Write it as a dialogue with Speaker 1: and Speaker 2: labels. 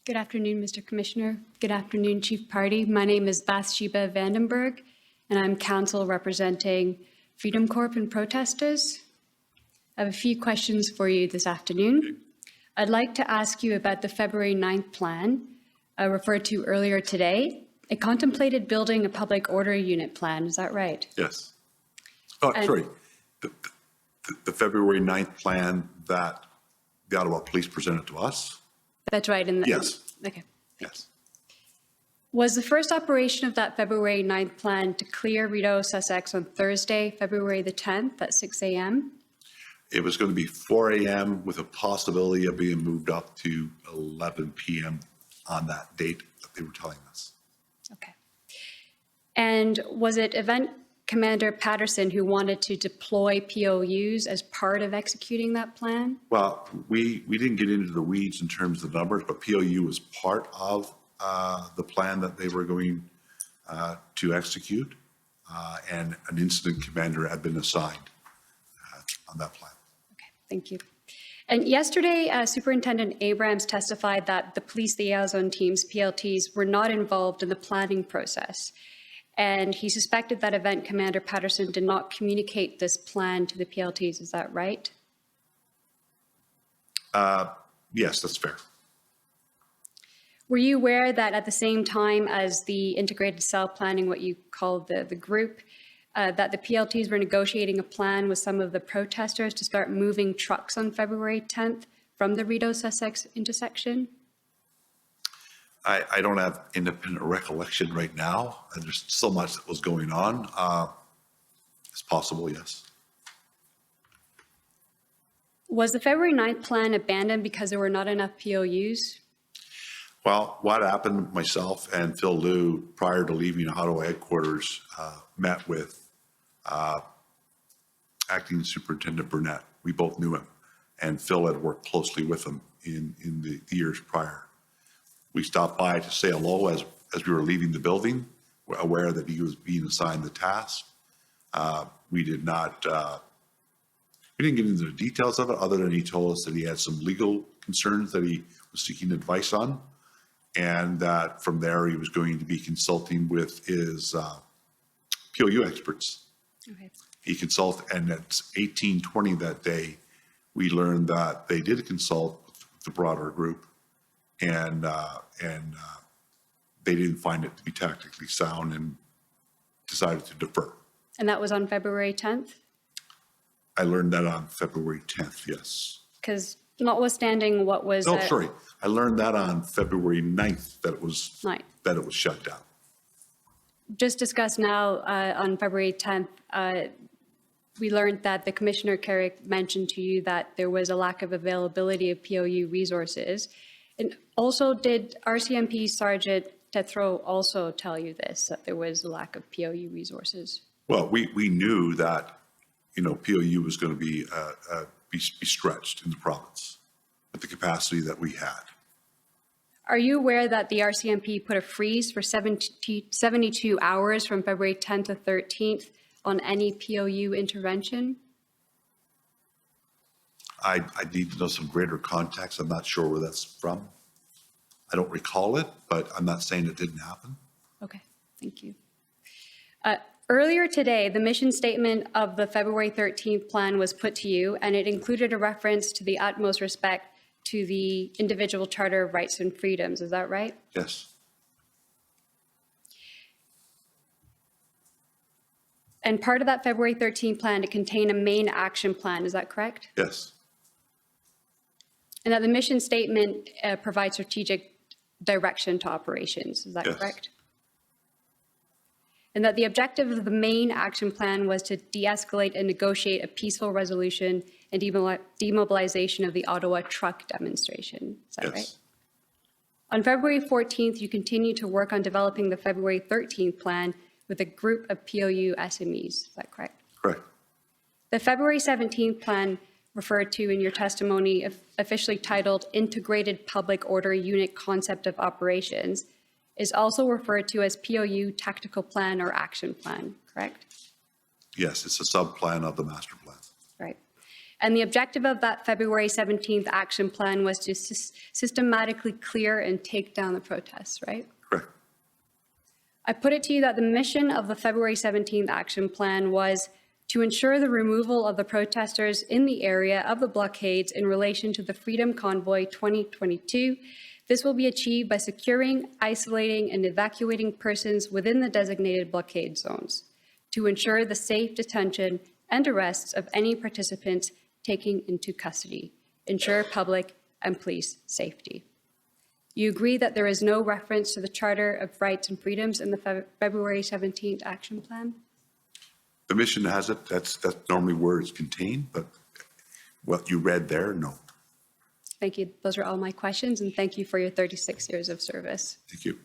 Speaker 1: Good afternoon, Mr. Commissioner. Good afternoon, Chief Party. My name is Bath-Sheba Berg, and I'm counsel representing Freedom Corp and protestors. I have a few questions for you this afternoon. I'd like to ask you about the February 9th plan referred to earlier today. It contemplated building a public order unit plan. Is that right?
Speaker 2: Yes. Oh, sorry. The February 9th plan that the Ottawa Police presented to us?
Speaker 1: That's right.
Speaker 2: Yes.
Speaker 1: Okay.
Speaker 2: Yes.
Speaker 1: Was the first operation of that February 9th plan to clear Rideau, Sussex on Thursday, February the 10th at 6 a.m.?
Speaker 2: It was going to be 4 a.m. with a possibility of being moved up to 11 p.m. on that date that they were telling us.
Speaker 1: Okay. And was it Event Commander Patterson who wanted to deploy POUs as part of executing that plan?
Speaker 2: Well, we didn't get into the weeds in terms of the numbers, but POU was part of the plan that they were going to execute, and an incident commander had been assigned on that plan.
Speaker 1: Okay, thank you. And yesterday, Superintendent Abrams testified that the police liaison teams, PLTs, were not involved in the planning process. And he suspected that Event Commander Patterson did not communicate this plan to the PLTs. Is that right?
Speaker 2: Yes, that's fair.
Speaker 1: Were you aware that at the same time as the integrated cell planning, what you called the group, that the PLTs were negotiating a plan with some of the protesters to start moving trucks on February 10th from the Rideau-Sussex intersection?
Speaker 2: I don't have independent recollection right now. And there's so much that was going on. It's possible, yes.
Speaker 1: Was the February 9th plan abandoned because there were not enough POUs?
Speaker 2: Well, what happened, myself and Phil Liu, prior to leaving Ottawa headquarters, met with Acting Superintendent Burnett. We both knew him, and Phil had worked closely with him in the years prior. We stopped by to say hello as we were leaving the building, aware that he was being assigned the task. We didn't get into the details of it, other than he told us that he had some legal concerns that he was seeking advice on, and that from there he was going to be consulting with his POU experts. Okay. He consulted, and at 18:20 that day, we learned that they did consult with the broader group, and they didn't find it to be tactically sound and decided to defer.
Speaker 1: And that was on February 10th?
Speaker 2: I learned that on February 10th, yes.
Speaker 1: Because notwithstanding what was...
Speaker 2: No, sorry. I learned that on February 9th that it was shut down.
Speaker 1: Just discussed now on February 10th, we learned that the Commissioner Carrick mentioned to you that there was a lack of availability of POU resources. And also, did RCMP Sergeant Tethrow also tell you this, that there was a lack of POU resources? Well,
Speaker 2: we knew that, POU was going to be stretched in the province at the capacity that we had.
Speaker 1: Are you aware that the RCMP put a freeze for 72 hours from February 10th to 13th on any POU intervention?
Speaker 2: I need to know some greater context. I'm not sure where that's from. I don't recall it, but I'm not saying it didn't happen.
Speaker 1: Okay, thank you. Earlier today, the mission statement of the February 13th plan was put to you, and it included a reference to the utmost respect to the individual Charter of Rights and Freedoms. Is that right?
Speaker 2: Yes.
Speaker 1: And part of that February 13th plan to contain a main action plan. Is that correct?
Speaker 2: Yes.
Speaker 1: And that the mission statement provides strategic direction to operations. Is that correct? And that the objective of the main action plan was to de-escalate and negotiate a peaceful resolution and demobilization of the Ottawa truck demonstration. Is that right? On February 14th, you continued to work on developing the February 13th plan with a group of POU SMEs. Is that correct?
Speaker 2: Correct.
Speaker 1: The February 17th plan referred to in your testimony, officially titled Integrated Public Order Unit Concept of Operations, is also referred to as POU Tactical Plan or Action Plan, correct?
Speaker 2: Yes, it's a sub-plan of the master plan.
Speaker 1: Right. And the objective of that February 17th action plan was to systematically clear and take down the protests, right?
Speaker 2: Correct.
Speaker 1: I put it to you that the mission of the February 17th action plan was to ensure the removal of the protesters in the area of the blockades in relation to the Freedom Convoy 2022. This will be achieved by securing, isolating, and evacuating persons within the designated blockade zones to ensure the safe detention and arrests of any participants taken into custody, ensure public and police safety. You agree that there is no reference to the Charter of Rights and Freedoms in the February 17th action plan?
Speaker 2: The mission has it. That's normally where it's contained, but what you read there, no.
Speaker 1: Thank you. Those are all my questions, and thank you for your 36 years of service.
Speaker 2: Thank you.